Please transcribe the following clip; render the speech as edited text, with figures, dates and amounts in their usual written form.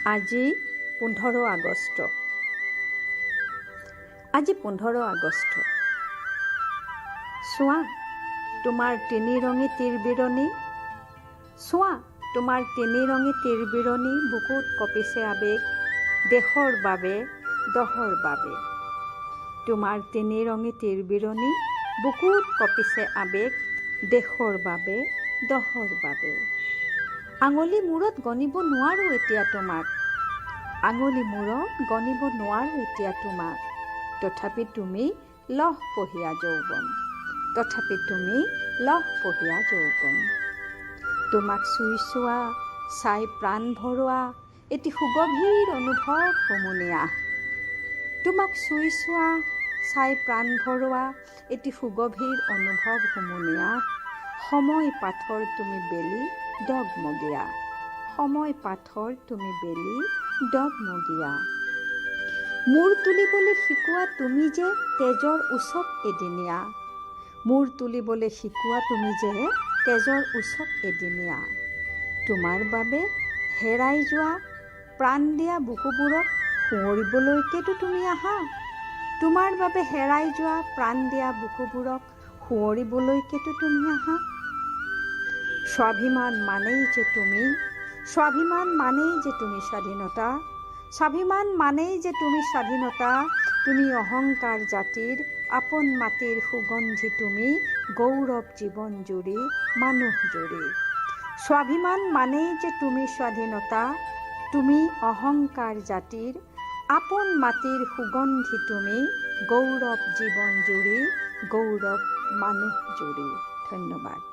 আজি 15 আগষ্ট। আজি 15 আগষ্ট। চোৱা তোমাৰ তিনিৰঙী তীৰবিৰণী, চোৱা তোমাৰ তিনিৰঙী তীৰবিৰণী, বুকুত কঁপিছে আবেগ, দেশৰ বাবে দহৰ বাবে। তোমাৰ তিনিৰঙী তীৰবিৰণী, বুকুত কঁপিছে আবেগ, দেশৰ বাবে দহৰ বাবে। আঙুলি মূৰত গণিব নোৱাৰোঁ এতিয়া তোমাক, আঙুলি মূৰত গণিব নোৱাৰোঁ এতিয়া তোমাক, তথাপি তুমি লহপহীয়া যৌৱন, তথাপি তুমি লহপহীয়া যৌৱন। তোমাক চুই চোৱা, চাই প্ৰাণ ভৰোৱা, এটি সুগভীৰ অনুভৱ হুমুনিয়াহ। তোমাক চুই চোৱা, চাই প্ৰাণ ভৰোৱা, এটি সুগভীৰ অনুভৱ হুমুনিয়াহ। সময় পাথৰ তুমি বেলি ডগমগীয়া, সময় পাথৰ তুমি বেলি ডগমগীয়া। মূৰ তুলিবলৈ শিকোৱা তুমি যে তেজৰ উৎসৱ এদিনীয়া, মূৰ তুলিবলৈ শিকোৱা তুমি যে তেজৰ উৎসৱ এদিনীয়া। তোমাৰ বাবে হেৰাই যোৱা প্ৰাণ দিয়া বুকুবোৰক সুঁৱৰিবলৈকেতো তুমি আহা, তোমাৰ বাবে হেৰাই যোৱা প্ৰাণ দিয়া বুকুবোৰক সুঁৱৰিবলৈকেতো তুমি আহা। স্বাভিমান মানেই যে তুমি, স্বাভিমান মানেই যে তুমি স্বাধীনতা, স্বাভিমান মানেই যে তুমি স্বাধীনতা। তুমি অহংকাৰ জাতিৰ আপোন মাটিৰ সুগন্ধি, তুমি গৌৰৱ জীৱন জুৰি মানুহ জুৰি। স্বাভিমান মানেই যে তুমি স্বাধীনতা, তুমি অহংকাৰ জাতিৰ আপোন মাটিৰ সুগন্ধি, তুমি গৌৰৱ জীৱন জুৰি, গৌৰৱ মানুহ জুৰি। ধন্যবাদ।